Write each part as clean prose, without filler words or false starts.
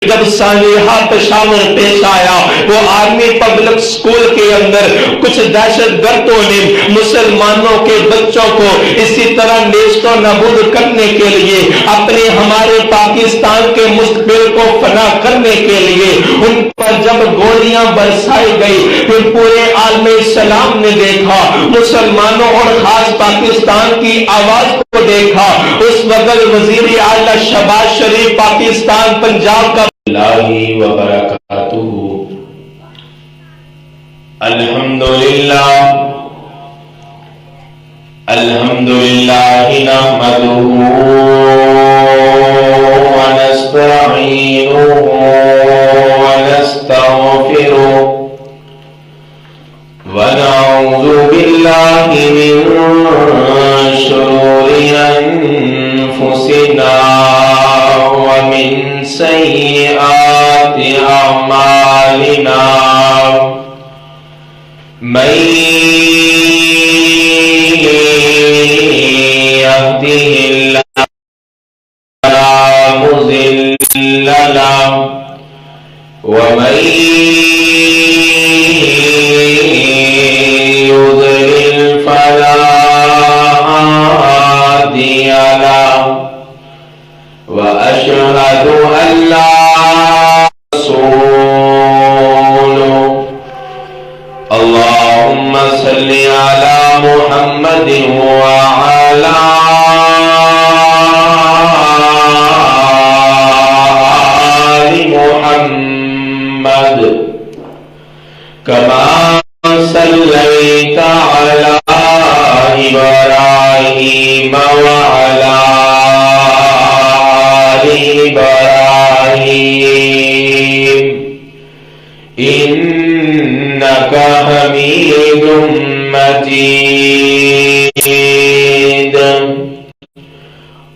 جب سانحہ پشاور پیش آیا، وہ آرمی پبلک سکول کے اندر کچھ دہشت گردوں نے مسلمانوں کے بچوں کو اسی طرح نیست و نابود کرنے کے لیے، اپنے ہمارے پاکستان کے مستقبل کو فنا کرنے کے لیے ان پر جب گولیاں برسائی گئی، پھر پورے عالم اسلام نے دیکھا، مسلمانوں اور خاص پاکستان کی آواز کو دیکھا۔ اس وقت وزیر اعلیٰ شہباز شریف پاکستان پنجاب کا اللہ وبرکاتہ۔ الحمدللہ نحمدہ ونستعینہ ونستغفرہ ونعوذ باللہ من شرور انفسنا ومن سیئات اعمالنا، من يهده الله فلا مضل له ومن يضلل فلا هادي له، وأشهد أن لا رسول اللهم صل على محمد وعلى آل محمد كما صليت على إبراهيم وعلى آل إبراهيم إنك حميد مجيد۔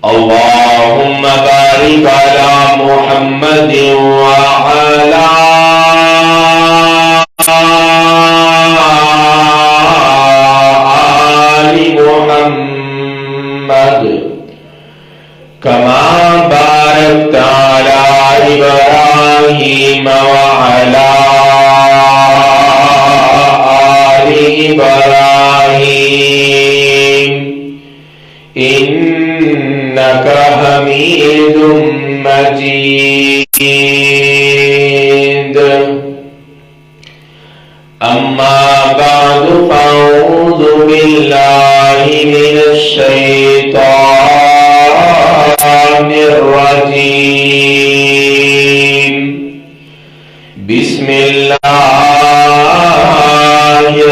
اللهم بارك على محمد وعلى آل محمد كما باركت على إبراهيم وعلى آل إبراهيم إنك حميد مجيد۔ أما بعد فأعوذ بالله من الشيطان الرجيم، بسم الله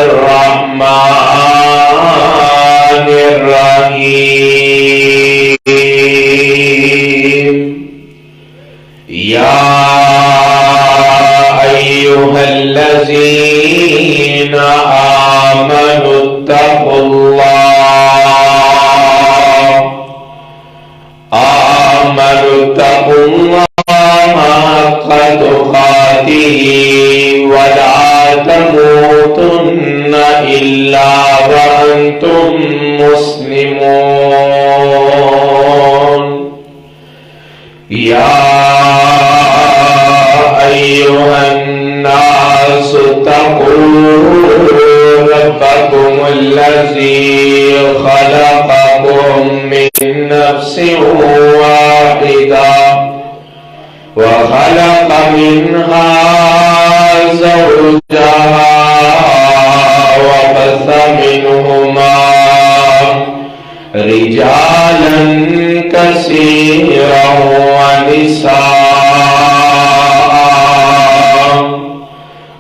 الرحمن الرحيم۔ يا أيها الذين آمنوا اتقوا الله حق تقاته ولا تموتن إلا وأنتم مسلمون۔ يا أيها الناس اتقوا ربكم الذي خلقكم من نفس واحدة وخلق منها زوجها وبث منهما رجالا كثيرا ونساء،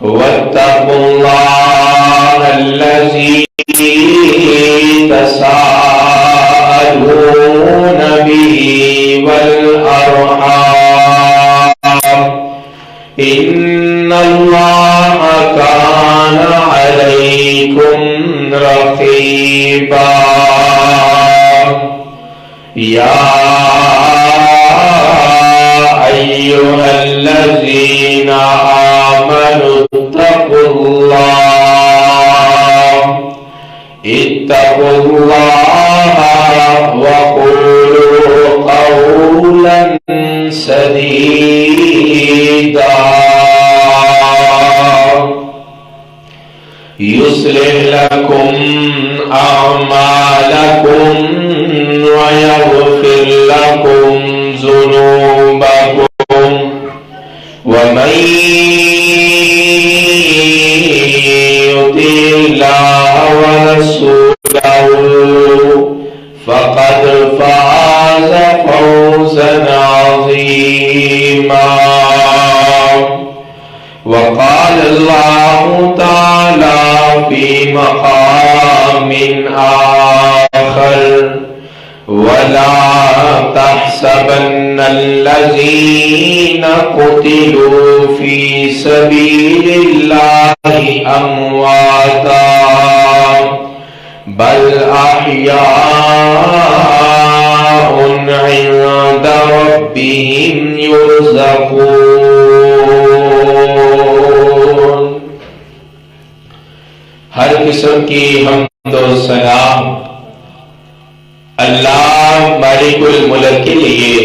واتقوا الله الذي تساءلون به والأرحام، إن الله كان عليكم رقيبا۔ يا أيها الذين آمنوا اتقوا الله وقولوا قولا سديدا وَمَن يُطِعِ اللَّهَ وَرَسُولَهُ فَقَدْ فَازَ فَوْزًا عَظِيمًا. وقال الله تعالى في مقام آخر ولا تحسبن الذين قتلوا في سبيل الله أمواتا بل أحياء عند ربهم يرزقون. ہر قسم کی حمد و ثنا اللہ مالک الملک کے لیے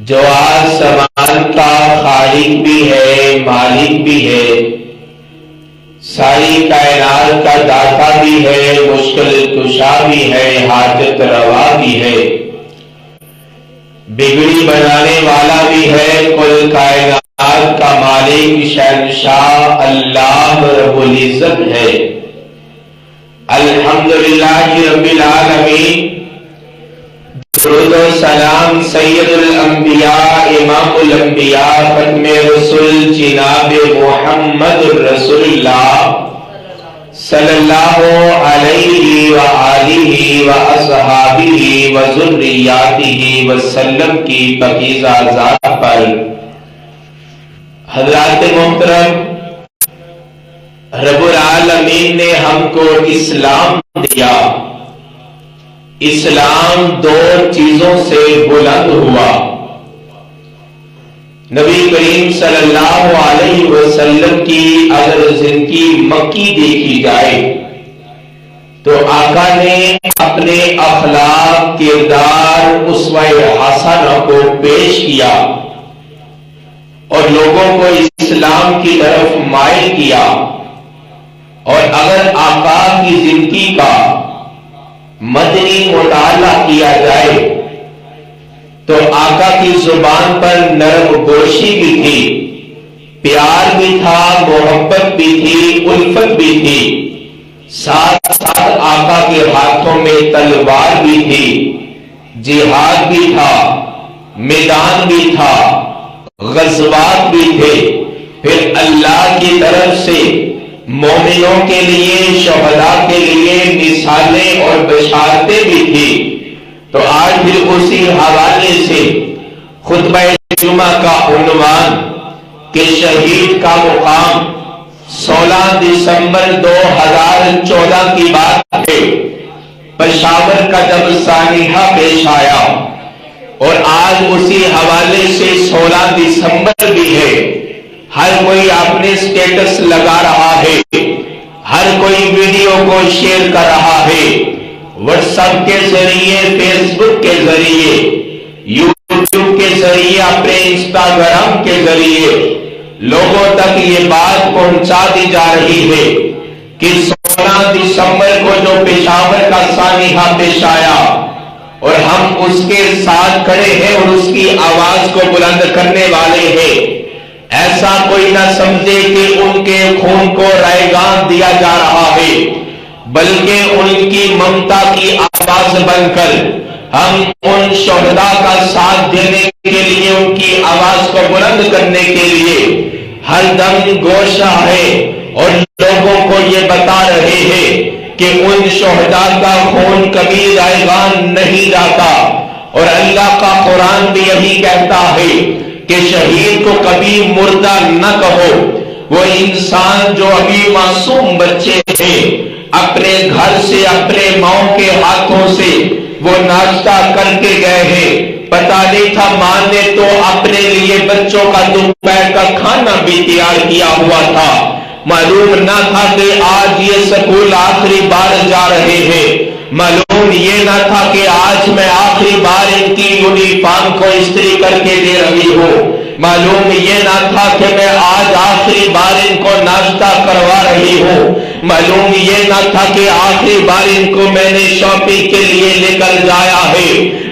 جو آسمان کا خالق بھی ہے، مالک بھی ہے، ساری کائنات کا داتا بھی ہے، مشکل کشا بھی ہے، حاجت روا بھی ہے، بگڑی بنانے والا بھی ہے، کل کائنات کا مالک شہنشاہ اللہ رب العزت ہے. الحمدللہ رب العالمین. درود و سلام سید الانبیاء امام الانبیاء ختم رسول جناب محمد رسول اللہ صلی اللہ علیہ وآلہ واصحابہ وذریاتہ وسلم کی پاکیزہ ذات پر. حضرات محترم، رب العالمین نے ہم کو اسلام دیا. اسلام دو چیزوں سے بلند ہوا. نبی کریم صلی اللہ علیہ وسلم کی اگر زندگی مکی دیکھی جائے تو آقا نے اپنے اخلاق، کردار، اسوہ حسنہ کو پیش کیا اور لوگوں کو اسلام کی طرف مائل کیا. اور اگر آقا کی زندگی کا مدنی مطالعہ کیا جائے تو آقا کی زبان پر نرم گوشی بھی تھی، پیار بھی تھا، محبت بھی تھی، الفت بھی تھی. ساتھ ساتھ آقا کے ہاتھوں میں تلوار بھی تھی، جہاد بھی تھا، میدان بھی تھا، غزوات بھی تھے. پھر اللہ کی طرف سے مومنوں کے لیے، شہداء کے لیے مثالیں اور بشارتیں بھی تھی. تو آج پھر اسی حوالے سے خطبہ جمعہ کا عنوان کہ شہید کا مقام 16 دسمبر 2014 کی بات ہے. پشاور کا جب سانحہ پیش آیا اور آج اسی حوالے سے 16 دسمبر بھی ہے. ہر کوئی اپنے سٹیٹس لگا رہا ہے، ہر کوئی ویڈیو کو شیئر کر رہا ہے، واٹس ایپ کے ذریعے، فیس بک کے ذریعے، یوٹیوب کے ذریعے، اپنے انسٹاگرام کے ذریعے لوگوں تک یہ بات پہنچا دی جا رہی ہے کہ 16 دسمبر کو جو پشاور کا سانحہ پیش آیا اور ہم اس کے ساتھ کھڑے ہیں اور اس کی آواز کو بلند کرنے والے ہیں. ایسا کوئی نہ سمجھے کہ ان کے خون کو رائگان دیا جا رہا ہے، بلکہ ان کی ممتا کی آواز بن کر ہم ان شہداء کا ساتھ دینے کے لیے، ان کی آواز کو بلند کرنے کے لیے ہر دم گوشہ ہے اور لوگوں کو یہ بتا رہے ہیں کہ ان شہداء کا خون کبھی رائگان نہیں جاتا. اور اللہ کا قرآن بھی یہی کہتا ہے کہ شہید کو کبھی مردہ نہ کہو. وہ انسان جو ابھی معصوم بچے تھے، اپنے گھر سے، اپنے ماں کے ہاتھوں سے وہ ناشتہ کر کے گئے ہیں. پتا نہیں تھا ماں نے تو اپنے لیے بچوں کا دوپہر کا کھانا بھی تیار کیا ہوا تھا. معلوم نہ تھا کہ آج یہ سکول آخری بار جا رہے ہیں. معلوم یہ نہ تھا کہ آج میں آخری بار ان کی یونیفارم کو استری کر کے دے رہی ہوں. معلوم یہ نہ تھا کہ میں آج آخری بار ان کو ناشتہ کروا رہی ہوں. معلوم یہ نہ تھا کہ آخری بار ان کو میں نے شاپنگ کے لیے لے کر جایا ہے.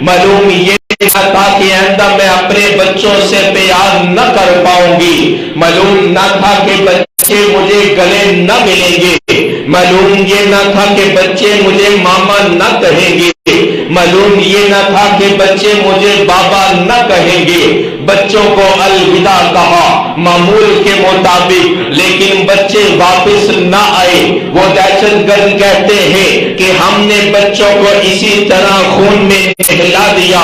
معلوم یہ تھا کہ آئندہ میں اپنے بچوں سے پیار نہ کر پاؤں گی، معلوم نہ تھا کہ بچے مجھے گلے نہ ملیں گے، معلوم یہ نہ تھا کہ بچے مجھے ماما نہ کہیں گے، معلوم یہ نہ تھا کہ بچے مجھے بابا نہ کہیں گے۔ بچوں کو الوداع کہا معمول کے مطابق، لیکن بچے واپس نہ آئے۔ وہ دہشت گرد کہتے ہیں کہ ہم نے بچوں کو اسی طرح خون میں نہلا دیا،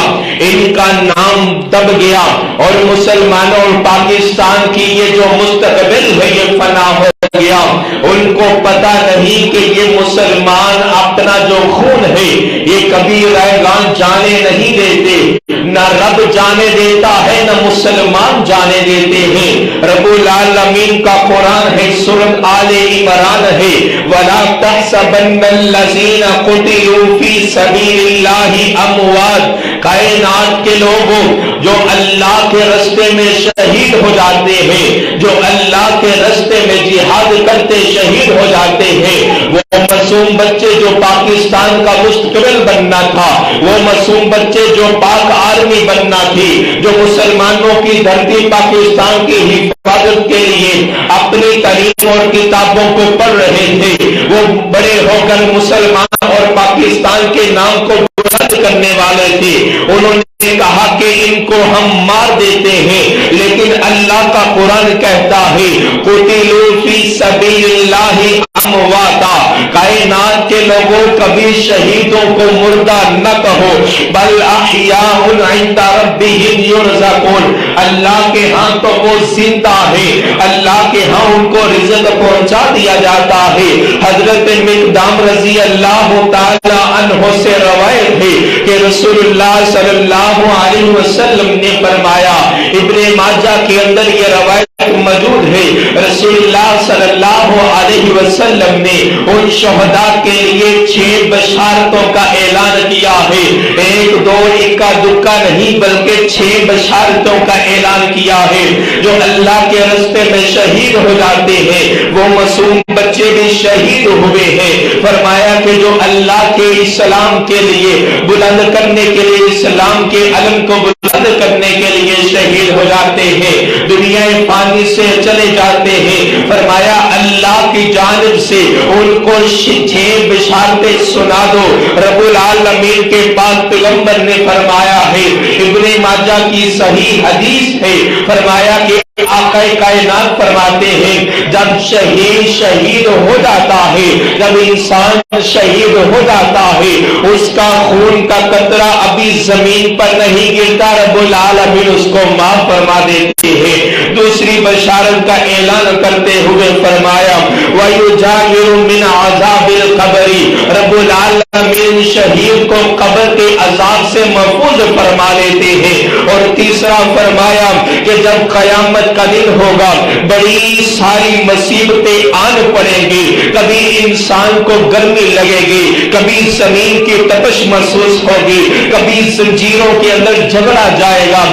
ان کا نام دب گیا، اور مسلمانوں اور پاکستان کی یہ جو مستقبل ہے یہ فنا ہو گیا۔ ان کو پتا نہیں کہ یہ مسلمان اپنا جو خون ہے یہ کبھی ریگان جانے نہیں دیتے، نہ رب جانے دیتا ہے نہ مسلمان جانے دیتے ہیں۔ رب العالمین کا قرآن ہے، سورۃ آل عمران ہے، وَلَا تَحْسَبَنَّ الَّذِينَ قُتِلُوا فِي سَبِيلِ اللَّهِ أَمْوَاتٌ، کائنات کے لوگوں جو اللہ کے راستے میں شہید ہو جاتے ہیں، جو اللہ کے راستے میں جہاد کرتے شہید ہو جاتے ہیں، وہ معصوم بچے جو پاکستان کا مستقبل بننا تھا، وہ معصوم بچے جو پاک آرمی بننا تھی، جو مسلمانوں کی دھرتی پاکستان کی حفاظت کے لیے اپنی تعلیم اور کتابوں کو پڑھ رہے تھے، وہ بڑے ہو کر مسلمان اور پاکستان کے نام کو بلند کرنے والے تھے۔ انہوں نے کہا کہ ان کو ہم مار دیتے ہیں، لیکن اللہ کا قرآن کہتا ہے قتلوا فی سبیل اللہ امواتا، کائنات کے لوگوں کبھی شہیدوں کو مردہ نہ کہو، بل احیاء عند ربہم یرزقون، اللہ کے ہاں تو وہ زندہ ہے، اللہ کے ہاں ان کو رزق پہنچا دیا جاتا ہے۔ حضرت مقدام رضی اللہ تعالی عنہ سے روایت ہے کہ رسول اللہ صلی اللہ علیہ وسلم نے فرمایا، ابن ماجہ کے اندر یہ روایت موجود ہے، رسول اللہ صلی اللہ علیہ وسلم نے ان شہداء کے لیے 6 بشارتوں کا اعلان کیا ہے، ایک دو اکا دکا نہیں بلکہ 6 بشارتوں کا اعلان کیا ہے۔ جو اللہ کے راستے میں شہید ہو جاتے ہیں وہ معصوم بچے بھی شہید ہوئے ہیں۔ فرمایا کہ جو اللہ کے اسلام کے لیے بلند کرنے کے لیے، اسلام کے علم کو بلند کرنے کے لیے شہید ہو جاتے ہیں، دنیا فانی سے چلے جاتے ہیں، فرمایا اللہ کی جانب سے ان کو 6 بشارتیں سنا دو۔ رب العالمین کے پاک پیغمبر نے فرمایا ہے، ابن ماجہ کی صحیح حدیث ہے، فرمایا کہ آقا کائنات فرماتے ہیں جب شہید ہو جاتا ہے، جب انسان شہید ہو جاتا ہے، اس کا خون کا قطرہ ابھی زمین پر نہیں گرتا، رب العالمین اس کو معاف فرما دیتے ہیں۔ دوسری بشارت کا اعلان کرتے ہوئے فرمایا وَيُجَارِرُ مِنْ عَذَابِ الْقَبْرِ، رب العالمین شہید کو قبر کے عذاب سے محفوظ فرما لیتے ہیں۔ اور تیسرا فرمایا کہ جب قیامت کا دن ہوگا بڑی ساری مصیبتیں آن پڑیں گی، کبھی انسان کو گرمی لگے گی، کبھی زمین کی تپش محسوس ہوگی، کبھی زنجیروں کے اندر جھگڑا جائے گا،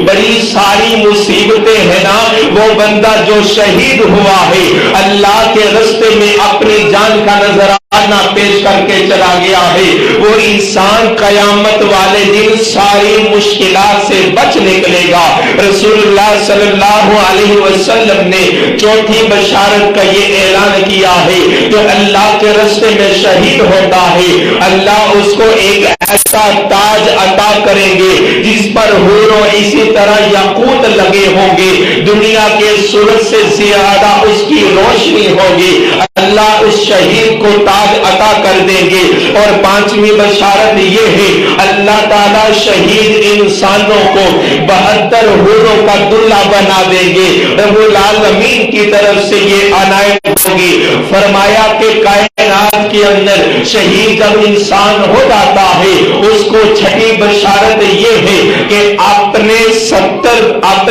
بڑی ساری مصیبتیں ہیں نا۔ وہ بندہ جو شہید ہوا ہے اللہ کے راستے میں اپنی جان کا نذرانہ پیش کر کے چلا گیا ہے، وہ انسان قیامت والے دن ساری مشکلات سے بچ نکلے گا۔ رسول اللہ صلی اللہ علیہ وسلم نے چوتھی بشارت کا یہ اعلان کیا ہے، جو اللہ کے راستے میں شہید ہوتا ہے اللہ اس کو ایک ایسا تاج عطا کریں گے جس پر حوروں اسی طرح یاقوت لگے ہوں گے، دنیا کے سورج سے زیادہ اس کی روشنی ہوگی، اللہ اس شہید کو تاج عطا کر دیں گے۔ اور پانچویں بشارت یہ ہے اللہ تعالیٰ شہید انسانوں کو 72 حوروں کا دلہا بنا دیں گے، رب العالمین کی طرف سے یہ عنایت ہوگی۔ فرمایا کہ کائنات کے اندر شہید جب انسان ہو جاتا ہے اس کو چھٹی بشارت یہ ہے کہ اپنے 70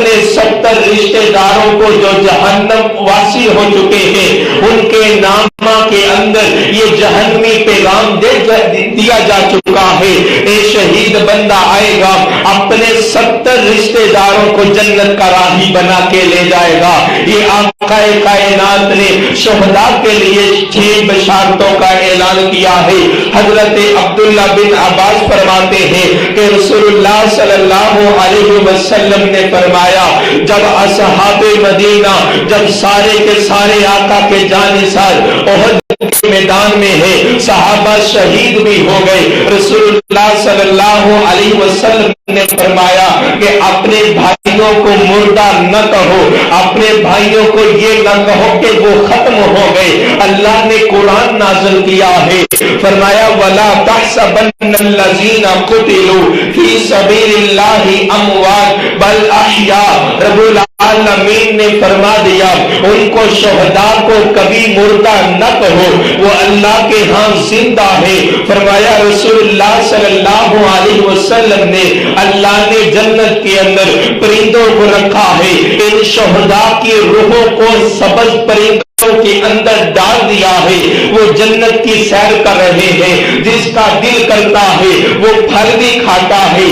رشتہ داروں کو جو جہنم واسی ہو چکے ہیں ان کے نام امامہ کے اندر یہ جہنمی پیغام دیا جا چکا ہے، ایک شہید بندہ آئے گا، اپنے 70 رشتے داروں کو جنت کا راہی بنا کے لے جائے گا۔ یہ آقا کائنات نے شہداء کے لیے 6 بشارتوں کا اعلان کیا ہے۔ حضرت عبداللہ بن عباس فرماتے ہیں کہ رسول اللہ صلی اللہ علیہ وسلم نے فرمایا، جب اصحاب مدینہ جب سارے کے سارے آقا کے جانثار احد میدان میں ہے، صحابہ شہید بھی ہو گئے، رسول اللہ صلی اللہ علیہ وسلم نے فرمایا کہ اپنے بھائیوں کو مردہ نہ کہو، اپنے بھائیوں کو یہ نہ کہو کہ وہ ختم ہو گئے۔ اللہ نے قرآن نازل کیا ہے، فرمایا وَلَا تَحْسَبَنَّ الَّذِينَ قُتِلُوا فِي سَبِيلِ اللَّهِ أَمْوَاتٌ بَلْ أَحْيَاءٌ۔ رب العالمین نے فرما دیا ان کو شہداء کو کبھی مردہ نہ کہو، وہ اللہ کے ہاں زندہ ہے۔ فرمایا رسول اللہ صلی اللہ علیہ وسلم نے اللہ نے جنت کے اندر پرندوں کو رکھا ہے، ان شہداء کی روحوں کو سبز پرندوں کے اندر ڈال دیا ہے، وہ جنت کی سیر کر رہے ہیں، جس کا دل کرتا ہے وہ پھل بھی کھاتا ہے۔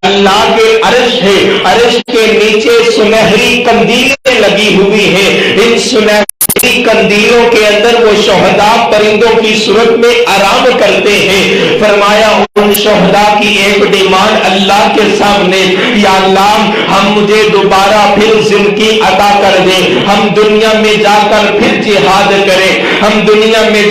اللہ کے عرش ہے، عرش کے نیچے سنہری قندیلیں لگی ہوئی ہیں، ان سنہری قندیلوں کے اندر وہ شہداء پرندوں کی صورت میں آرام کرتے ہیں۔ فرمایا ان شہداء کی ایک ڈیمانڈ اللہ کے سامنے، یا اللہ ہم مجھے دوبارہ پھر زندگی عطا کر دیں، ہم دنیا میں جا کر پھر جہاد کریں، ہم دنیا میں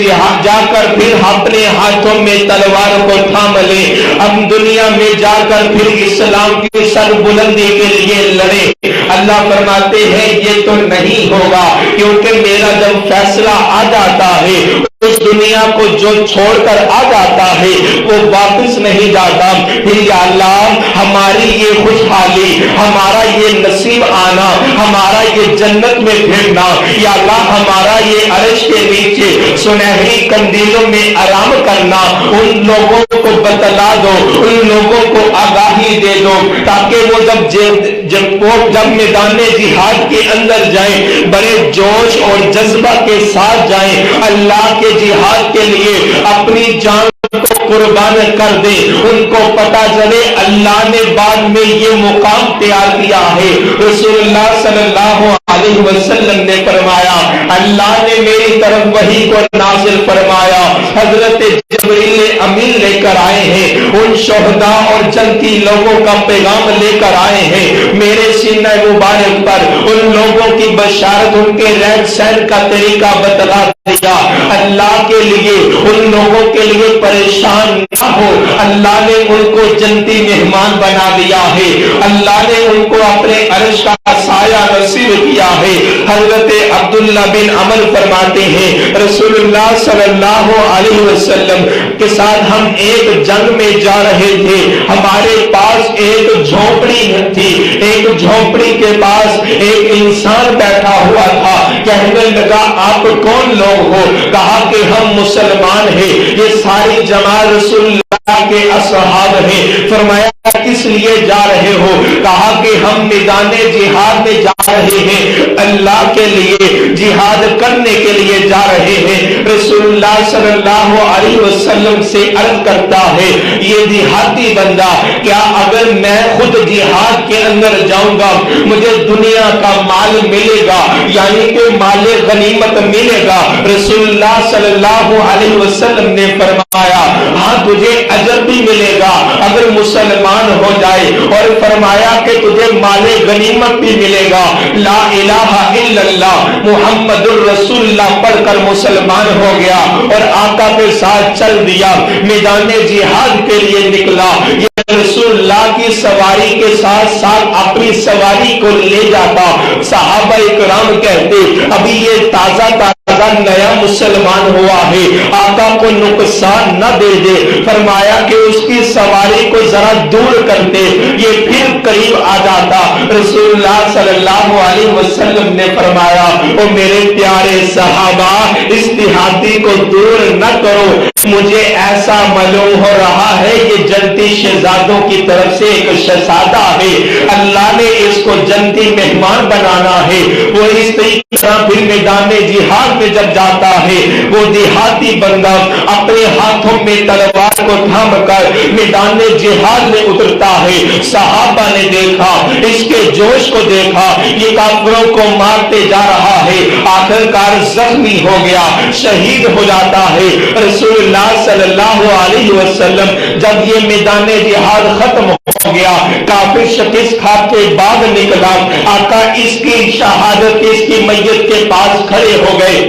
جا کر پھر اپنے ہاتھوں میں تلوار کو تھام لیں، ہم دنیا میں جا کر پھر اسلام کی سر بلندی کے لیے لڑیں۔ اللہ فرماتے ہیں یہ تو نہیں ہوگا، کیونکہ میرا جب فیصلہ آ جاتا ہے اس دنیا کو جو چھوڑ کر آ جاتا ہے وہ واپس نہیں جاتا۔ پھر یا اللہ ہماری یہ خوشحالی، ہمارا یہ نصیب آنا، ہمارا یہ جنت میں پھرنا، یا اللہ ہمارا یہ عرش کے نیچے سنہری قندیلوں میں آرام کرنا، ان لوگوں کو بتلا دو، ان لوگوں کو آگاہی دے دو، تاکہ وہ جب میدان جہاد کے اندر جائیں بڑے جوش اور جذبہ کے ساتھ جائیں، اللہ کے جہاد کے لیے اپنی جان کو قربان کر دے، ان کو پتا چلے اللہ نے بعد میں یہ مقام تیار کیا ہے۔ رسول اللہ صلی اللہ علیہ وسلم نے فرمایا اللہ نے میری طرف وحی کو نازل فرمایا، حضرت جبریل امین لے کر آئے ہیں، ان شہداء اور جنتی لوگوں کا پیغام لے کر آئے ہیں میرے سینہ مبارک پر، ان لوگوں کی بشارت، ان کے رہن سہن کا طریقہ بتلا دیا۔ اللہ کے لیے ان لوگوں کے لیے پریشان نہ ہو، اللہ نے ان کو جنتی مہمان بنا دیا ہے، اللہ نے ان کو اپنے عرش کا سایہ نصیب کیا ہے۔ حضرت عبداللہ بن عمر فرماتے ہیں رسول اللہ صلی اللہ علیہ وسلم کے ساتھ ہم ایک جنگ میں جا رہے تھے، ہمارے پاس ایک جھونپڑی تھی، ایک جھونپڑی کے پاس ایک انسان بیٹھا ہوا تھا، کہنے لگا آپ کون لوگ ہو؟ کہا کہ ہم مسلمان ہیں، یہ ساری جماعت رسول اللہ کے اصحاب ہیں۔ فرمایا کس لیے جا رہے ہو؟ کہا کہ ہم میدان جہاد میں جا رہے ہیں، اللہ کے لیے جہاد کرنے کے لیے جا رہے ہیں۔ رسول اللہ صلی اللہ علیہ وسلم سے عرض کرتا ہے یہ دیہاتی بندہ کیا اگر میں خود جہاد کے اندر جاؤں گا مجھے دنیا کا مال ملے گا، یعنی کہ مال غنیمت ملے گا؟ رسول اللہ صلی اللہ علیہ وسلم نے فرمایا ہاں تجھے اجر بھی ملے گا اگر مسلمان ہو جائے، اور فرمایا کہ تجھے مال غنیمت بھی ملے گا۔ لا الہ الا اللہ محمد الرسول اللہ پڑھ کر مسلمان ہو گیا اور آقا کے ساتھ چل دیا، میدان جہاد کے لیے نکلا۔ رسول اللہ کی سواری کے ساتھ ساتھ اپنی سواری کو لے جاتا، صحابہ اکرام کہتے ابھی یہ تازہ نیا مسلمان ہوا ہے، آقا کو نقصان نہ دے دے، فرمایا کہ اس کی سواری کو ذرا دور کرتے، یہ پھر قریب آ جاتا۔ رسول اللہ صلی اللہ علیہ وسلم نے فرمایا او میرے پیارے صحابہ اس دیہاتی کو دور نہ کرو، مجھے ایسا معلوم ہو رہا ہے یہ جنتی شہزادوں کی طرف سے ایک شہزادہ ہے، اللہ نے اس کو جنتی مہمان بنانا ہے۔ وہ اس طرح پھر میدان جہاد میں میں جب جاتا ہے وہ دیہاتی بندہ اپنے ہاتھوں میں تلوار کو تھام کر میدان جہاد میں اترتا ہے. صحابہ نے دیکھا, اس کے جوش کو دیکھا, یہ کافروں کو مارتے جا رہا ہے, آخرکار زخمی ہو گیا, شہید ہو جاتا ہے. رسول اللہ صلی اللہ علیہ وسلم جب یہ میدان جہاد ختم ہو گیا, کافر شکست کھا کے بعد نکلا, آقا اس کی شہادت اس کی میت کے پاس کھڑے ہو گئے.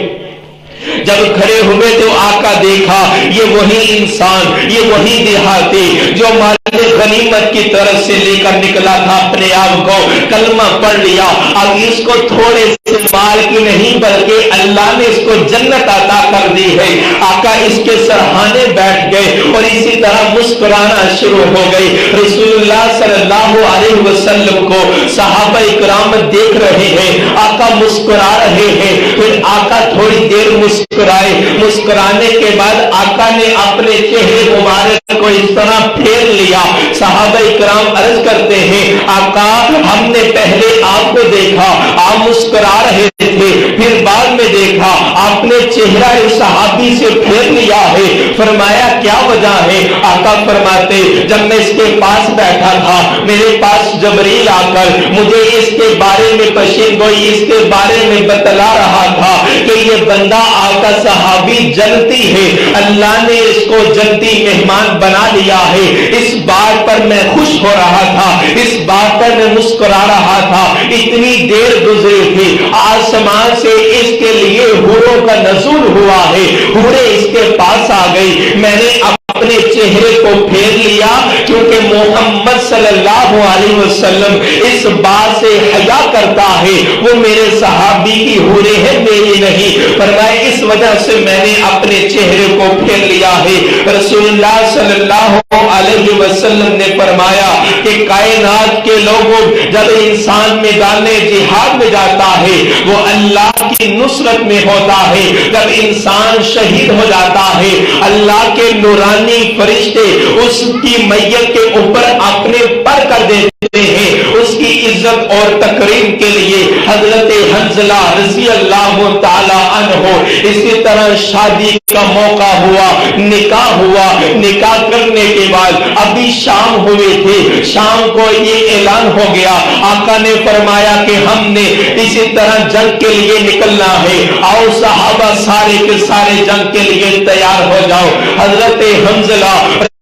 جب کھڑے ہوئے تو آقا دیکھا یہ وہی انسان, یہ وہی دیہاتی جو مال غنیمت کی طرف سے لے کر نکلا تھا, اپنے آپ کو کلمہ پڑھ لیا, اب اس کو تھوڑے سے مال کی نہیں بلکہ اللہ نے اس کو جنت عطا کر دی ہے. آقا اس کے سرہانے بیٹھ گئے اور اسی طرح مسکرانا شروع ہو گئی. رسول اللہ صلی اللہ علیہ وسلم کو صحابہ اکرام دیکھ رہے ہیں, آقا مسکرا رہے ہیں. پھر آقا تھوڑی دیر مسکرائے, مسکرانے کے بعد آقا نے اپنے چہرے مبارک کو اس طرح پھیر لیا. صحابہ اکرام عرض کرتے ہیں آقا ہم نے پہلے آپ کو دیکھا آپ مسکرا رہے تھے, پھر بعد میں دیکھا آپ نے چہرہ صحابی سے پھیر لیا ہے. فرمایا کیا وجہ ہے؟ آقا فرماتے جب میں اس کے پاس بیٹھا تھا میرے پاس جبریل آ کر مجھے اس کے بارے میں پشین گوئی اس کے بارے میں بتلا رہا تھا کہ یہ بندہ آقا صحابی جنتی ہے, اللہ نے اس کو جنتی مہمان بنا لیا ہے. اس بات پر میں خوش ہو رہا تھا, اس بات پر میں مسکرا رہا تھا. اتنی دیر گزری تھی, آسمان سے اس کے لیے حوروں کا نزول ہوا ہے, حوریں اس کے پاس آ گئی. میں نے اپنے چہرے کو پھیر لیا کیونکہ محمد صلی اللہ علیہ وسلم اس بات سے حیا کرتا ہے, وہ میرے صحابی کی حوریں ہیں میری نہیں. فرمایا اس وجہ سے میں نے اپنے چہرے کو پھیر لیا ہے. رسول اللہ صلی اللہ علیہ وسلم نے فرمایا کہ کائنات کے لوگوں جب انسان میدان جہاد میں جاتا ہے وہ اللہ کی نصرت میں ہوتا ہے. جب انسان شہید ہو جاتا ہے اللہ کے نورانی فرشتے اس کی میت کے اوپر اپنے پر کر دیتے ہیں اس کی عزت اور تکریم کے لیے. حضرت حنظلہ رضی اللہ تعالی عنہ اسی طرح شادی کا موقع ہوا, نکاح ہوا, نکاح کرنے کے بعد ابھی شام ہوئے تھے, شام کو یہ اعلان ہو گیا, آقا نے فرمایا کہ ہم نے اسی طرح جنگ کے لیے نکلنا ہے, آؤ صحابہ سارے کے سارے جنگ کے لیے تیار ہو جاؤ. حضرت حنظلہ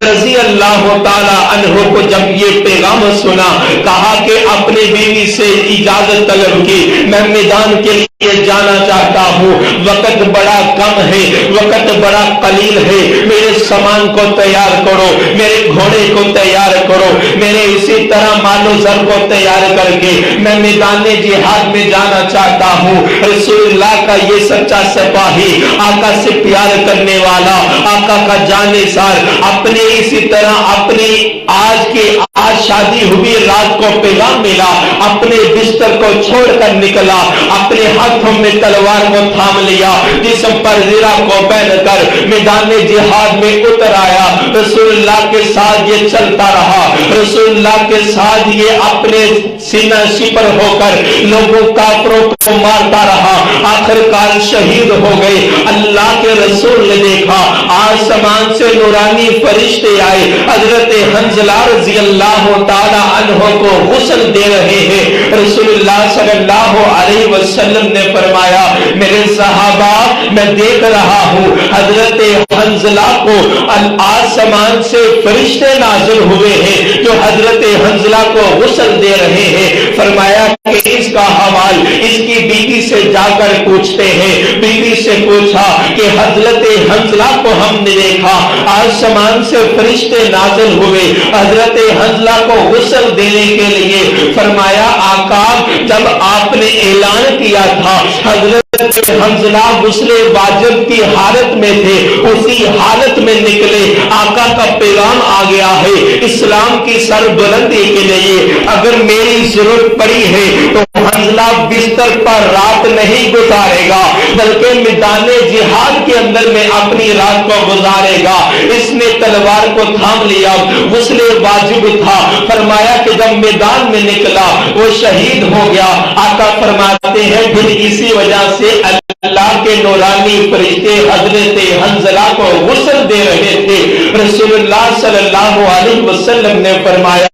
رضی اللہ تعالی عنہ کو جب یہ پیغام سنا کہا کہ اپنے بیوی سے اجازت طلب کی, میں میدان کے لیے جانا چاہتا ہوں, وقت بڑا کم ہے, وقت بڑا قلیل ہے, میرے سامان کو تیار کرو, میرے گھوڑے کو تیار کرو, میرے اسی طرح مال و زر کو تیار کر کے میں میدان جہاد میں جانا چاہتا ہوں. رسول اللہ کا یہ سچا سپاہی, آقا سے پیار کرنے والا, آقا کا جانثار, اپنے اسی طرح اپنی آج شادی ہوئی رات کو پیغام ملا, اپنے بستر کو چھوڑ کر نکلا, اپنے ہاتھوں میں تلوار کو تھام لیا, جسم پر زرہ کو پہن کر میدان جہاد میں اتر آیا. رسول اللہ کے ساتھ یہ چلتا رہا, رسول اللہ کے ساتھ یہ اپنے سینہ سپر ہو کر لوگوں کافروں کو مارتا رہا, آخرکار شہید ہو گئے. اللہ کے رسول نے دیکھا آسمان سے نورانی فرشتے آئے, حضرت حنظلہ رضی اللہ تعالی عنہ کو غسل دے رہے ہیں. رسول اللہ صلی اللہ علیہ وسلم نے فرمایا میرے صحابہ میں دیکھ رہا ہوں حضرت حنظلہ کو آسمان سے فرشتے نازل ہوئے ہیں جو حضرت حنظلہ کو غسل دے رہے ہیں. فرمایا کہ اس کا حوال اس کی بیوی سے جا کر پوچھتے ہیں. بیوی سے پوچھا کہ حضرت حنظلہ کو ہم نے دیکھا آسمان سے فرشتے نازل ہوئے حضرت حنظلہ کو غسل دینے کے لیے. فرمایا آقا جب آپ نے اعلان کیا تھا حضرت حنظلہ غسل واجب کی حالت میں تھے, اسی حالت میں نکلے, آقا کا پیغام آ گیا ہے اسلام کی سربلندی کے لیے. اگر میری ضرورت پڑی ہے تو حنظلہ بستر پر رات نہیں گزارے گا بلکہ میدان جہاد کے اندر میں اپنی رات کو گزارے گا. اس نے تلوار کو تھام لیا, غسل واجب تھا. فرمایا کہ جب میدان میں نکلا وہ شہید ہو گیا. آقا فرماتے ہیں پھر اسی وجہ سے اللہ کے نورانی فرشتے حضرت حنظلہ کو غسل دے رہے تھے، رسول اللہ صلی اللہ علیہ وسلم نے فرمایا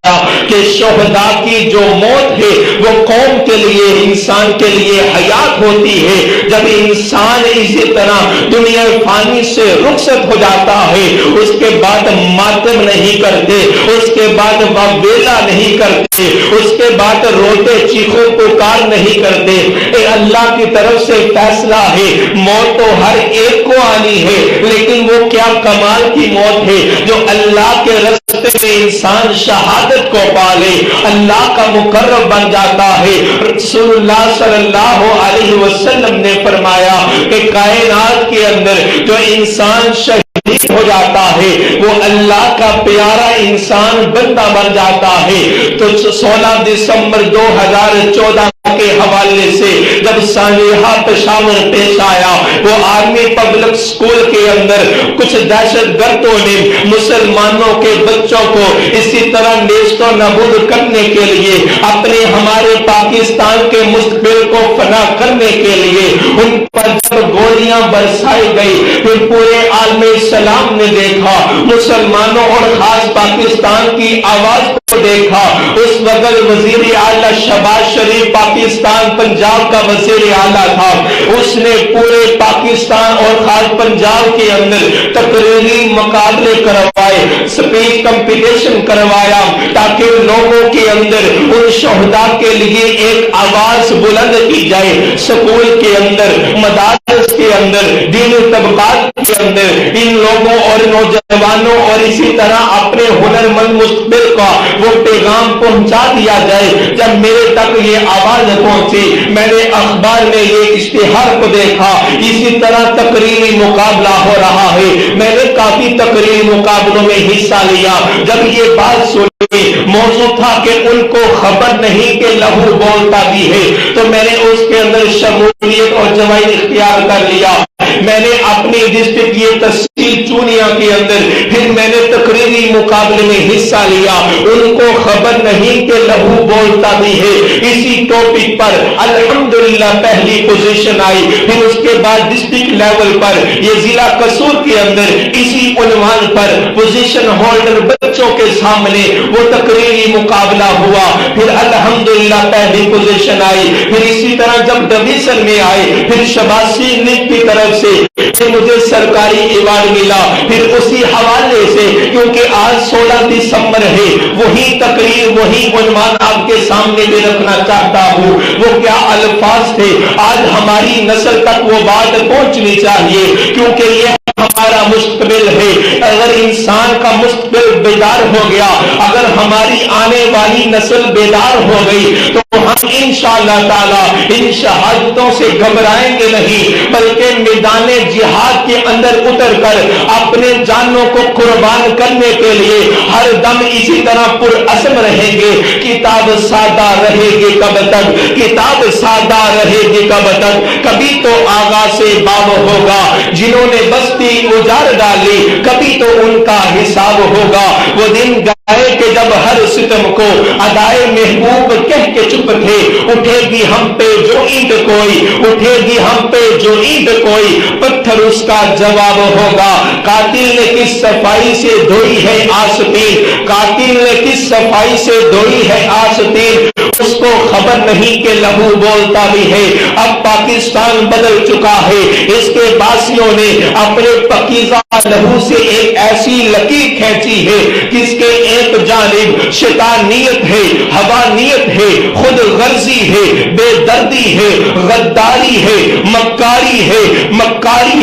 کہ شہداء کی جو موت ہے وہ قوم کے لیے، انسان کے لیے حیات ہوتی ہے۔ جب انسان اسی طرح دنیا فانی سے رخصت ہو جاتا ہے، اس کے بعد ماتم نہیں کرتے، اس کے بعد واویلا نہیں کرتے، اس کے بعد روتے چیخو پکار نہیں کرتے۔ اے اللہ کی طرف سے فیصلہ ہے، موت تو ہر ایک کو آنی ہے، لیکن وہ کیا کمال کی موت ہے جو اللہ کے راستے میں انسان شہادت کو پالے، اللہ کا مقرب بن جاتا ہے۔ رسول اللہ صلی اللہ علیہ وسلم نے فرمایا کہ کائنات کے اندر جو انسان شہید ہو جاتا ہے وہ اللہ کا پیارا انسان بندہ بن جاتا ہے۔ تو 16 دسمبر 2014 کے حوالے سے جب سانحہ پشاور پیش آیا، وہ آرمی پبلک اسکول کے اندر کچھ دہشت گردوں نے مسلمانوں کے بچوں کو اسی طرح نیست و نابود کرنے کے لیے، اپنے ہمارے پاکستان کے مستقبل کو فنا کرنے کے لیے ان پر جب گولیاں برسائی گئی، پھر پورے عالم اسلام نے دیکھا، مسلمانوں اور خاص پاکستان کی آواز کو دیکھا۔ اس وقت وزیر اعلیٰ شہباز شریف پاکستان پنجاب کا وزیر اعلیٰ تھا، اس نے پورے پاکستان اور خاص پنجاب کے اندر تقریری مقابلے کروائے، اسپیچ کمپٹیشن کروایا، تاکہ لوگوں کے اندر ان شہداء کے لیے ایک آواز بلند کی جائے۔ سکول کے اندر، مدارس کے اندر، دینی طبقات کے اندر ان لوگوں اور نوجوانوں اور اسی طرح اپنے ہنرمند مستقبل کا وہ پیغام پہنچا دیا جائے۔ جب میرے تک یہ آواز پہنچی، میں نے اخبار میں یہ اشتہار کو دیکھا، اسی طرح تقریری مقابلہ ہو رہا ہے۔ میں نے کافی تقریری مقابلوں میں حصہ لیا۔ جب یہ بات سنی، موضوع تھا کہ ان کو خبر نہیں کہ لہو بولتا بھی ہے، تو میں نے اس کے اندر شمولیت اور جوائز اختیار کر لیا۔ میں نے اپنی ڈسٹرکٹ یہ تحصیل چونیا کے اندر پھر میں نے تقریری مقابلے میں حصہ لیا۔ ان کو خبر نہیں کہ لہو بولتا بھی ہے، اسی ٹاپک پر الحمدللہ پہلی پوزیشن آئی۔ پھر اس کے بعد ڈسٹرکٹ لیول پر یہ ضلع قصور کے اندر اسی عنوان پر پوزیشن ہولڈر بچوں کے سامنے وہ تقریری مقابلہ ہوا، پھر الحمدللہ پہلی پوزیشن آئی۔ پھر اسی طرح جب ڈویژن میں آئے، پھر شباسی نیک کی طرف سے مجھے سرکاری ایوارڈ ملا۔ پھر اسی حوالے سے کیونکہ آج 16 دسمبر ہے، وہی تقریر وہی عنوان آپ کے سامنے بھی رکھنا چاہتا ہوں۔ وہ کیا الفاظ تھے، آج ہماری نسل تک وہ بات پہنچنی چاہیے، کیونکہ یہ ہمارا مستقبل ہے۔ اگر انسان کا مستقبل بیدار ہو گیا، اگر ہماری آنے والی نسل بیدار ہو گئی، تو ہم انشاءاللہ تعالی ان شہادتوں سے گھبرائیں گے نہیں، بلکہ میدان جہاد کے اندر اتر کر اپنے جانوں کو قربان کرنے کے لیے ہر دم اسی طرح پرعزم رہیں گے۔ کتاب سادہ رہے گی کب تک، کتاب سادہ رہے گی کب تک، کبھی تو آغاز سے باب ہوگا۔ جنہوں نے بستی اجاڑ ڈالی، کبھی تو ان کا حساب ہوگا۔ وہ دن گئے کہ جب ہر ستم کو ادائے محبوب کہہ کے چپ تھے، اٹھے گی ہم پہ جو اینٹ کوئی، اٹھے گی ہم پہ جو اینٹ کوئی، پتھر اس کا جواب ہوگا۔ قاتل نے کس صفائی سے دھوئی ہے آستین، قاتل نے کس صفائی سے دھوئی ہے آستین، اس کو خبر نہیں کہ لہو بولتا بھی ہے۔ اب پاکستان بدل چکا ہے، اس کے باسیوں نے اپنے پاکیزہ لہو سے ایک ایسی لکیر کھینچی ہے جس کے ایک جانب شیطانیت ہے، حوانیت ہے، خود غرضی ہے، بے دردی ہے، غداری ہے، مکاری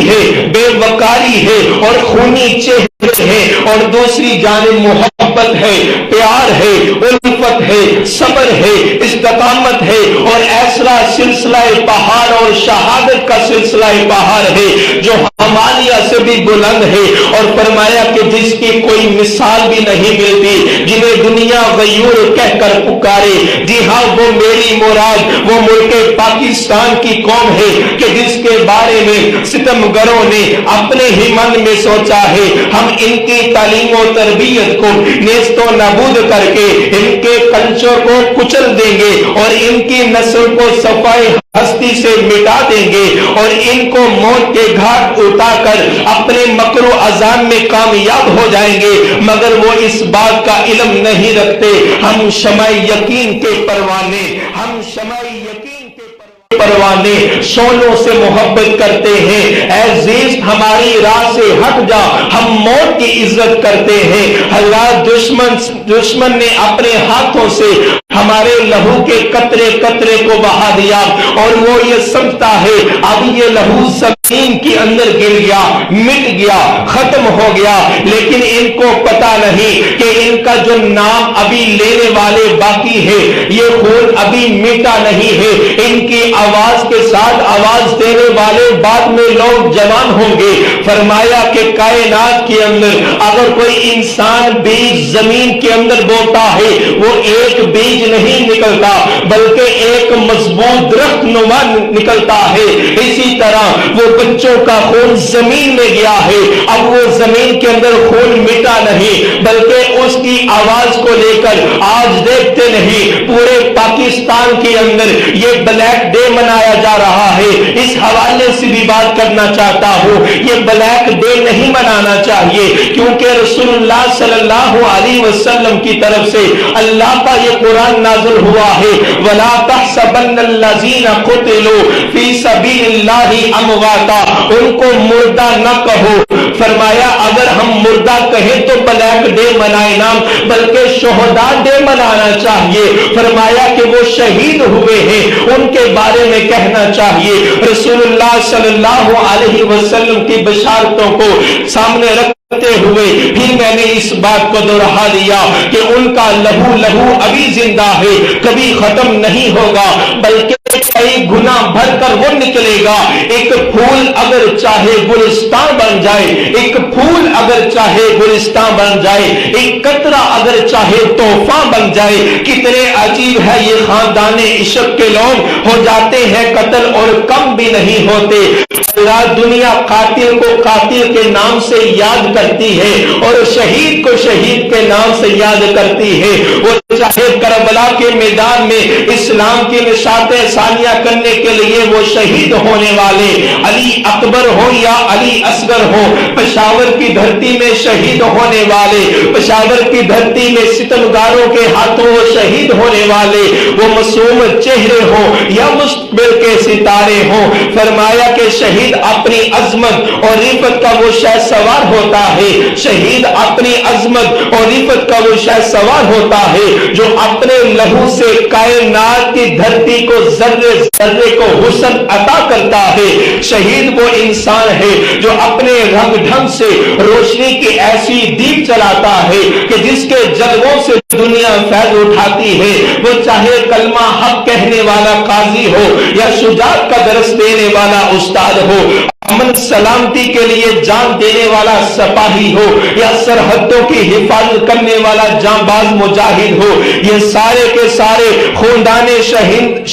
ہے، بے وقاری ہے اور خونی چہرے ہے، اور دوسری جانب محبت ہے، پیار ہے، الفت ہے، صبر ہے، استقامت ہے، اور ایسا سلسلہ پہاڑ اور شہادت کا سلسلہ پہاڑ ہے جو ہمالیہ سے بھی بلند ہے۔ اور فرمایا کہ جس کی کوئی مثال بھی نہیں ملتی، جنہیں دنیا غیور کہہ کر پکارے، جی ہاں وہ میری مراد، وہ ملک پاکستان کی قوم ہے کہ جس کے بارے میں ستمگروں نے اپنے ہی من میں سوچا ہے ہم ان کی تعلیم و تربیت کو نیست و نابود کر کے ان کے کلچر کو کچل دیں گے اور ان کی نسل کو صفائی ہستی سے مٹا دیں گے اور ان کو موت کے گھاٹ اتار کر اپنے مکر و عزائم میں کامیاب ہو جائیں گے، مگر وہ اس بات کا علم نہیں رکھتے۔ ہم شمع یقین کے پروانے، ہم شمع یقین کے پروانے شعلوں سے محبت کرتے ہیں۔ اے زیست ہماری راہ سے ہٹ جا، ہم موت کی عزت کرتے ہیں۔ حضرات دشمن نے اپنے ہاتھوں سے ہمارے لہو کے قطرے قطرے کو بہا دیا اور وہ یہ سمجھتا ہے اب یہ لہو زمین کے اندر گر گیا، مٹ گیا، ختم ہو گیا، لیکن ان کو پتا نہیں کہ ان کا جو نام ابھی لینے والے باقی ہے، یہ خون ابھی مٹا نہیں ہے۔ ان کی آواز کے ساتھ آواز دینے والے بعد میں لوگ جوان ہوں گے۔ فرمایا کہ کائنات کے اندر اگر کوئی انسان بیج زمین کے اندر بوتا ہے وہ ایک بیج نہیں نکلتا بلکہ ایک مضبوط درخت نما نکلتا ہے۔ اسی طرح وہ بچوں کا خون زمین میں گیا ہے، اب وہ زمین کے اندر خون مٹا نہیں بلکہ اس کی آواز کو لے کر آج دیکھتے نہیں پورے پاکستان کے اندر یہ بلیک ڈے منایا جا رہا ہے۔ اس حوالے سے بھی بات کرنا چاہتا ہوں، یہ بلیک ڈے نہیں منانا چاہیے کیونکہ رسول اللہ صلی اللہ علیہ وسلم کی طرف سے اللہ کا یہ قرآن نازل ہوا ہے، وَلَا تَحْسَبَنَّ الَّذِينَ قُتِلُوا فِي سَبِيلِ اللَّهِ أَمْوَاتًا، ان کو مردہ نہ کہو۔ فرمایا اگر ہم مردہ کہیں تو بلیک ڈے منائے نہ بلکہ شہداء ڈے منانا چاہیے۔ فرمایا کہ وہ شہید ہوئے ہیں ان کے بارے میں کہنا چاہیے۔ رسول اللہ صلی اللہ علیہ وسلم کی بشارتوں کو سامنے رکھتے ہوئے پھر میں نے اس بات کو دوہرا دیا کہ ان کا لہو ابھی زندہ ہے، کبھی ختم نہیں ہوگا بلکہ کئی گنا بھر کر وہ نکلے گا۔ ایک پھول اگر چاہے گلستان بن جائے، ایک پھول اگر چاہے گلستان بن جائے، ایک قطرہ اگر چاہے طوفان بن جائے۔ کتنے عجیب ہے یہ خاندان عشق کے لوگ، ہو جاتے ہیں قتل اور کم بھی نہیں ہوتے۔ دنیا قاتل کو قاتل کے نام سے یاد کرتی ہے اور شہید کو شہید کے نام سے یاد کرتی ہے۔ وہ چاہے کربلا کے میدان میں اسلام کی نشاطیں ثانیہ کرنے کے لیے وہ شہید ہونے والے علی اکبر ہو یا علی اصغر ہو، پشاور کی دھرتی میں شہید ہونے والے، پشاور کی دھرتی میں ستمگاروں کے ہاتھوں وہ شہید ہونے والے، وہ معصوم چہرے ہوں یا مستقبل کے ستارے ہوں۔ فرمایا کہ شہید اپنی عظمت اور رفعت کا وہ شہ سوار ہوتا ہے، شہید اپنی عظمت اور رفعت کا وہ شہ سوار ہوتا ہے جو اپنے لہو سے کائنات کی دھرتی کو ذرے ذرے کو حسن عطا کرتا ہے۔ شہید وہ انسان ہے جو اپنے رنگ ڈھنگ سے روشنی کی ایسی دیپ چلاتا ہے کہ جس کے جلووں سے دنیا فیض اٹھاتی ہے۔ وہ چاہے کلمہ حق کہنے والا قاضی ہو یا شجاعت کا درس دینے والا استاد ہو، امن سلامتی کے لیے جان دینے والا سپاہی ہو یا سرحدوں کی حفاظت کرنے والا جانباز مجاہد ہو، یہ سارے کے سارے خوندان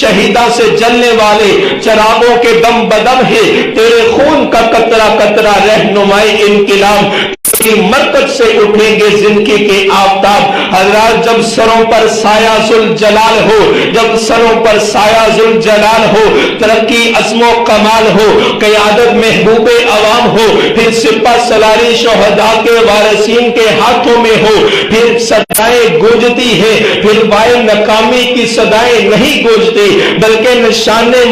شہیدہ سے جلنے والے چراغوں کے دم بدم ہے۔ تیرے خون کا قطرہ قطرہ رہنمائی انقلاب کی مرکز سے اٹھیں گے زندگی کے آفتاب۔ حضرات جب سروں پر سایہ ذوالجلال ہو، جب سروں پر سایہ ذوالجلال ہو، ترقی عزم و کمال ہو، قیادت محبوب عوام ہو، پھر سپہ سلاری شہداء کے وارثین کے ہاتھوں میں ہو، پھر صدائیں گونجتی ہے، پھر وائے ناکامی کی صدائیں نہیں گونجتی بلکہ نشانے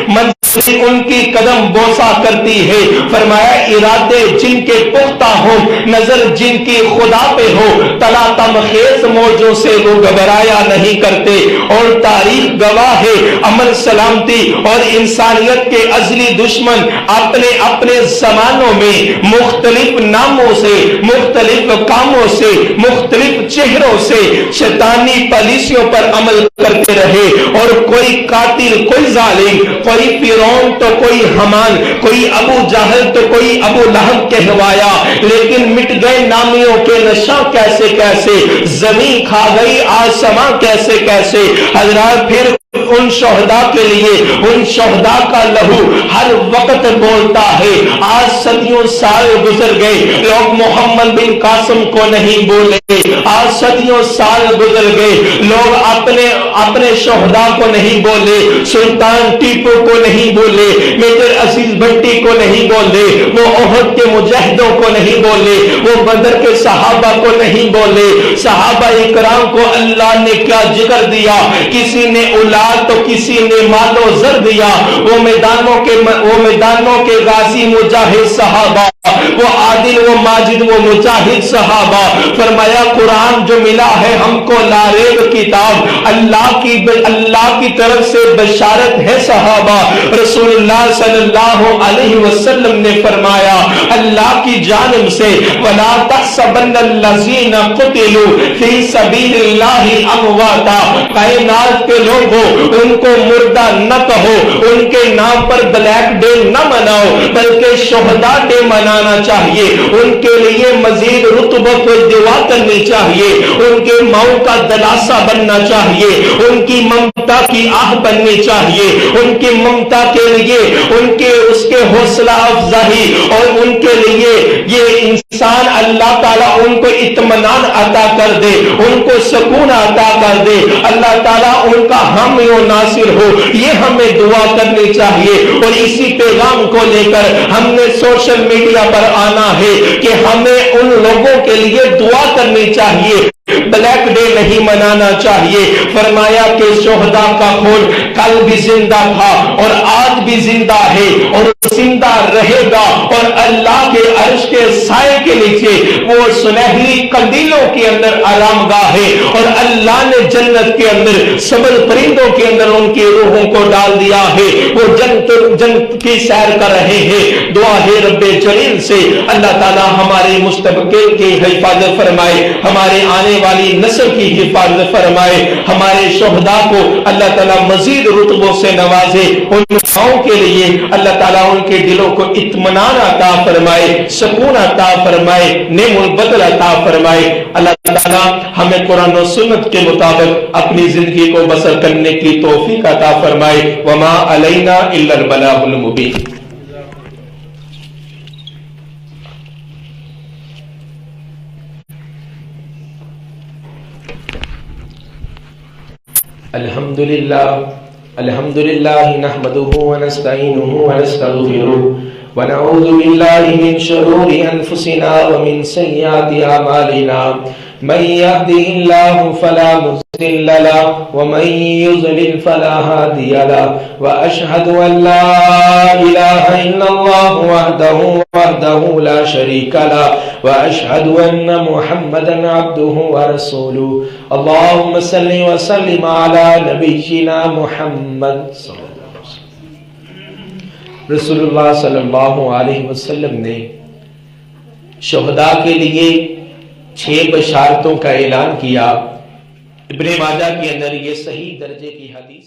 منزل ان کی قدم بوسا کرتی ہے۔ فرمایا ارادے جن کے پختہ ہو، نظر جن کی خدا پہ ہو، تلا تمخیز موجوں سے وہ گھبرایا نہیں کرتے۔ اور تاریخ گواہ ہے امن سلامتی اور انسانیت کے ازلی دشمن اپنے اپنے زمانوں میں مختلف ناموں سے، مختلف کاموں سے، مختلف چہروں سے شیطانی پالیسیوں پر عمل کرتے رہے، اور کوئی قاتل، کوئی ظالم، کوئی فرعون تو کوئی حمان، کوئی ابو جہل تو کوئی ابو لہب کہوایا، لیکن مٹ گئے نامیوں کے نشاں کیسے کیسے، زمین کھا گئی آسمان کیسے کیسے۔ حضرات پھر ان شہداء کے لیے، ان شہداء کا لہو ہر وقت بولتا ہے۔ آج صدیوں سال گزر گئے، لوگ محمد بن قاسم کو نہیں بولے، آج صدیوں سال گزر گئے، لوگ اپنے شہداء کو نہیں بولے، سلطان ٹیپو کو نہیں بولے، میجر عزیز بھٹی کو نہیں بولے، وہ احد کے مجاہدوں کو نہیں بولے، وہ بدر کے صحابہ کو نہیں بولے۔ صحابہ اکرام کو اللہ نے کیا ذکر دیا، کسی نے اولاد تو کسی نے مال و زر دیا، وہ میدانوں کے غازی مجاہد صحابہ، وہ عادل وہ ماجد وہ مجاہد صحابہ۔ فرمایا قرآن جو ملا ہے ہم کو لاریب کتاب، اللہ کی طرف سے بشارت ہے صحابہ۔ رسول اللہ صلی اللہ علیہ وسلم نے فرمایا اللہ کی جانب سے وَلَا تَحْسَبَنَّ الَّذِينَ قُتِلُوا فِي سَبِيلِ اللَّهِ أَمْوَاتًا، کائنات کے لوگوں ان کو مردہ نہ کہو، ان کے نام پر بلیک ڈے نہ مناؤ، بلکہ شہداء ڈے منانا چاہیے، ان کے لیے مزید رتبت و دعا کرنی چاہیے، ان کے ماؤں کا دلاسا بننا چاہیے، ان کی ممتا کی آہ بننی چاہیے، ان کی ممتا کے لیے اس کے حوصلہ افزائی، اور ان کے لیے یہ انسان اللہ تعالیٰ ان کو اطمینان عطا کر دے، ان کو سکون عطا کر دے، اللہ تعالیٰ ان کا حامی و ناصر ہو، یہ ہمیں دعا کرنی چاہیے۔ اور اسی پیغام کو لے کر ہم نے سوشل میڈیا پر آنا ہے کہ ہمیں ان لوگوں کے لیے دعا کرنی چاہیے، بلیک ڈے نہیں منانا چاہیے۔ فرمایا کہ شہداء کا خون کل بھی زندہ تھا اور آج بھی زندہ ہے اور زندہ رہے گا، اور اللہ کے عرش کے سائے کے نیچے وہ سنہری قندیلوں کے اندر آرام گاہ ہے، اور اللہ نے جنت کے اندر سبز پرندوں کے اندر ان کی روحوں کو ڈال دیا ہے، وہ جنت کی سیر کر رہے ہیں۔ دعا ہے رب جلیل سے اللہ تعالی ہمارے مستقبل کی حفاظت فرمائے، ہمارے آنے والی نسل کی حفاظت فرمائے، ہمارے شہداء کو اللہ تعالیٰ مزید رتبوں سے نوازے، ان ماؤں کے لیے اللہ تعالیٰ ان کے دلوں کو اطمینان عطا فرمائے، سکون عطا فرمائے، نعم البدل عطا فرمائے۔ اللہ تعالیٰ ہمیں قرآن و سنت کے مطابق اپنی زندگی کو بسر کرنے کی توفیق عطا فرمائے۔ وما علینا الا البلاغ المبین۔ الحمد لله نحمده ونستعينه ونستغفره ونعوذ بالله من شرور أنفسنا ومن سيئات أعمالنا، من يهده الله فلا مضل له ومن يضلل فلا هادي له، وأشهد أن لا إله إلا الله وحده لا شريك له، وأشهد أن محمدا عبده ورسوله۔ اللهم صل وسلم على نبينا محمد صلی اللہ علیہ وسلم۔ رسول اللہ صلی اللہ علیہ وسلم نے شہداء کے لیے 6 بشارتوں کا اعلان کیا۔ ابن ماجہ کے اندر یہ صحیح درجے کی حدیث